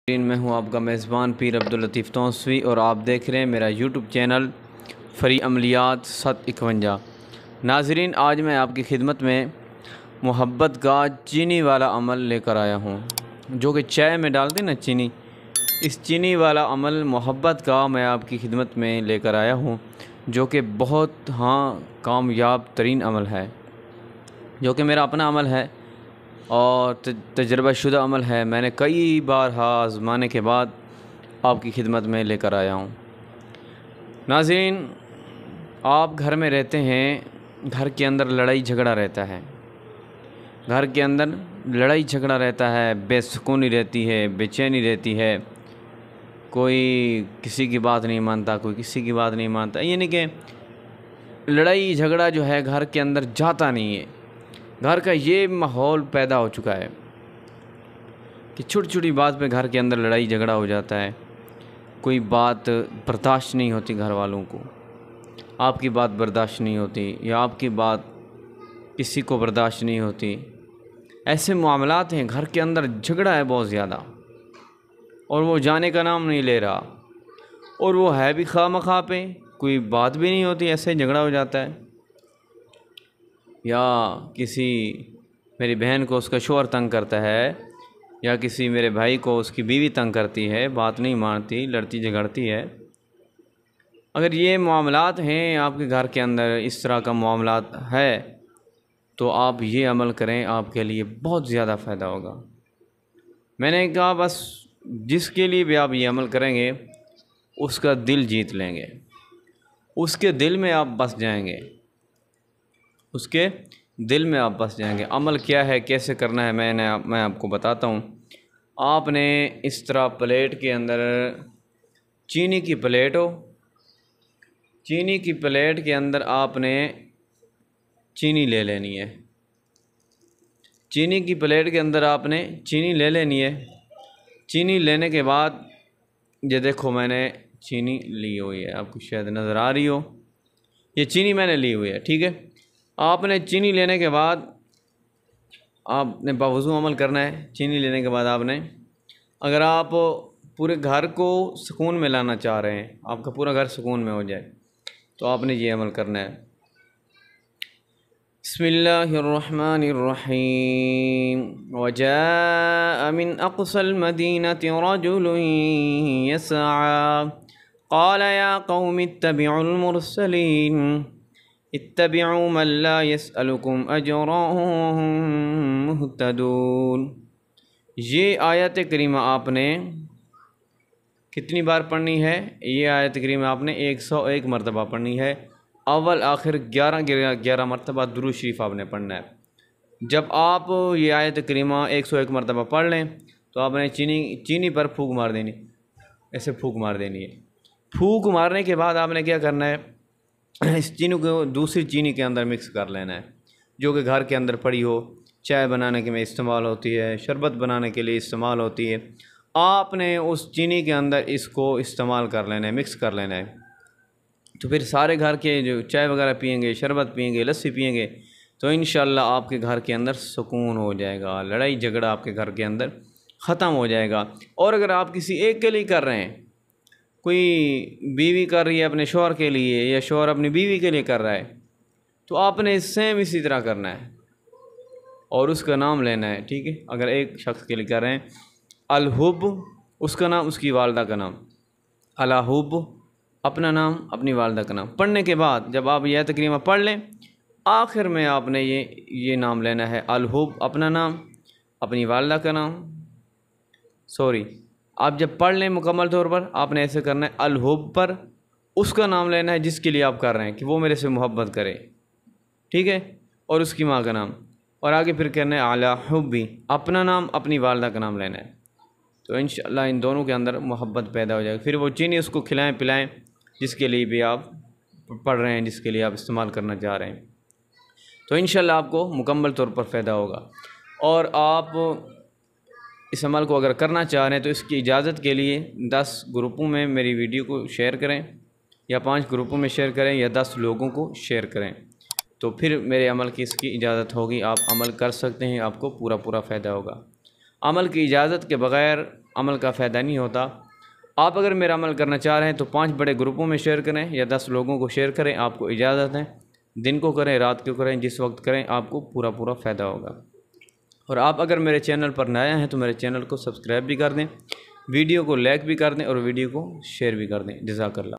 मैं हूं आपका मेज़बान पीर अब्दुल लतीफ़ तौसवी और आप देख रहे हैं मेरा यूट्यूब चैनल फ़री अमलियात 751। नाज़रीन, आज मैं आपकी खिदमत में मोहब्बत का चीनी वाला अमल लेकर आया हूं, जो कि चाय में डालते ना चीनी। इस चीनी वाला अमल मोहब्बत का मैं आपकी खिदमत में लेकर आया हूं, जो कि बहुत कामयाब तरीन अमल है, जो कि मेरा अपना अमल है और तजर्बाशुदा अमल है। मैंने कई बार आज़माने के बाद आपकी खिदमत में लेकर आया हूँ। नाज़रीन, आप घर में रहते हैं, घर के अंदर लड़ाई झगड़ा रहता है, घर के अंदर लड़ाई झगड़ा रहता है, बेसुकूनी रहती है, बेचैनी रहती है, कोई किसी की बात नहीं मानता, कोई किसी की बात नहीं मानता, यानी कि लड़ाई झगड़ा जो है घर के अंदर जाता नहीं है। घर का ये माहौल पैदा हो चुका है कि छोटी छोटी बात पे घर के अंदर लड़ाई झगड़ा हो जाता है। कोई बात बर्दाश्त नहीं होती, घर वालों को आपकी बात बर्दाश्त नहीं होती, या आपकी बात किसी को बर्दाश्त नहीं होती। ऐसे मामलात हैं, घर के अंदर झगड़ा है बहुत ज़्यादा और वो जाने का नाम नहीं ले रहा, और वो है भी खामखा पे, कोई बात भी नहीं होती, ऐसे झगड़ा हो जाता है। या किसी मेरी बहन को उसका शौहर तंग करता है, या किसी मेरे भाई को उसकी बीवी तंग करती है, बात नहीं मानती, लड़ती झगड़ती है। अगर ये मामलात हैं आपके घर के अंदर, इस तरह का मामलात है, तो आप ये अमल करें, आपके लिए बहुत ज़्यादा फ़ायदा होगा। मैंने कहा बस जिसके लिए भी आप ये अमल करेंगे उसका दिल जीत लेंगे, उसके दिल में आप बस जाएंगे, उसके दिल में आप बस जाएंगे। अमल क्या है, कैसे करना है, मैं आपको बताता हूँ। आपने इस तरह प्लेट के अंदर चीनी की प्लेट हो, चीनी की प्लेट के अंदर आपने चीनी ले लेनी है। चीनी की प्लेट के अंदर आपने चीनी ले लेनी है। चीनी लेने के बाद ये देखो, मैंने चीनी ली हुई है, आपको शायद नज़र आ रही हो, ये चीनी मैंने ली हुई है, ठीक है। आपने चीनी लेने के बाद आपने बावज़ू अमल करना है। चीनी लेने के बाद आपने, अगर आप पूरे घर को सुकून में लाना चाह रहे हैं, आपका पूरा घर सुकून में हो जाए, तो आपने ये अमल करना है। बिस्मिल्लाहिर्रहमानिर्रहीम। वजाअ मिन अक़सल मदीनति रजुलुन यसअ क़ाल या क़ौमि इत्तबिउल मुरसलीन इत्तबिउ मन ला यसअलुकुम अजरन वहुम मुहतदून। ये आयत करीमा आपने कितनी बार पढ़नी है? ये आयत करीमा आपने 101 मरतबा पढ़नी है। अव्वल आखिर 11 मरतबा दुरूद शरीफ आपने पढ़ना है। जब आप ये आयत करीमा 101 मरतबा पढ़ लें तो आपने चीनी पर फूंक मार देनी, ऐसे फूंक मार देनी है। फूंक मारने के बाद आपने क्या करना है, इस चीनी को दूसरी चीनी के अंदर मिक्स कर लेना है, जो कि घर के अंदर पड़ी हो, चाय बनाने के में इस्तेमाल होती है, शरबत बनाने के लिए इस्तेमाल होती है। आपने उस चीनी के अंदर इसको इस्तेमाल कर लेना है, मिक्स कर लेना है। तो फिर सारे घर के जो चाय वगैरह पियेंगे, शरबत पियेंगे, लस्सी पियेंगे, तो इंशाल्लाह आपके घर के अंदर सुकून हो जाएगा, लड़ाई झगड़ा आपके घर के अंदर ख़त्म हो जाएगा। और अगर आप किसी एक के लिए कर रहे हैं, कोई बीवी कर रही है अपने शौहर के लिए, या शौहर अपनी बीवी के लिए कर रहा है, तो आपने सेम इसी तरह करना है और उसका नाम लेना है, ठीक है। अगर एक शख्स के लिए कर रहे हैं, अलहुब उसका नाम, उसकी वालदा का नाम, अलहुब अपना नाम, अपनी वालदा का नाम। पढ़ने के बाद जब आप यह तकरीमा पढ़ लें, आखिर में आपने ये नाम लेना है, अलहुब अपना नाम, अपनी वालदा का नाम। सॉरी, आप जब पढ़ लें मुकम्मल तौर पर, आपने ऐसे करना है, अलहुब पर उसका नाम लेना है जिसके लिए आप कर रहे हैं कि वो मेरे से मोहब्बत करे, ठीक है, और उसकी माँ का नाम, और आगे फिर कहना है अला हुब्बी, अपना नाम, अपनी वालदा का नाम लेना है। तो इंशाअल्लाह इन दोनों के अंदर मोहब्बत पैदा हो जाएगी। फिर वो चीनी उसको खिलाएं पिलाएं जिसके लिए भी आप पढ़ रहे हैं, जिसके लिए आप इस्तेमाल करना चाह रहे हैं, तो इंशाअल्लाह आपको मुकम्मल तौर पर फ़ायदा होगा। और आप इस अमल को अगर करना चाह रहे हैं तो इसकी इजाज़त के लिए 10 ग्रुपों में मेरी वीडियो को शेयर करें, या 5 ग्रुपों में शेयर करें, या 10 लोगों को शेयर करें, तो फिर मेरे अमल की इसकी इजाज़त होगी। आप अमल कर सकते हैं, आपको पूरा फ़ायदा होगा। अमल की इजाज़त के बग़ैर अमल का फ़ायदा नहीं होता। आप अगर मेरा अमल करना चाह रहे हैं तो 5 बड़े ग्रुपों में शेयर करें या 10 लोगों को शेयर करें। आपको इजाज़त है, दिन को करें रात को करें, जिस वक्त करें आपको पूरा फ़ायदा होगा। और आप अगर मेरे चैनल पर नया हैं तो मेरे चैनल को सब्सक्राइब भी कर दें, वीडियो को लाइक भी कर दें और वीडियो को शेयर भी कर दें। जज़ाकल्लाह।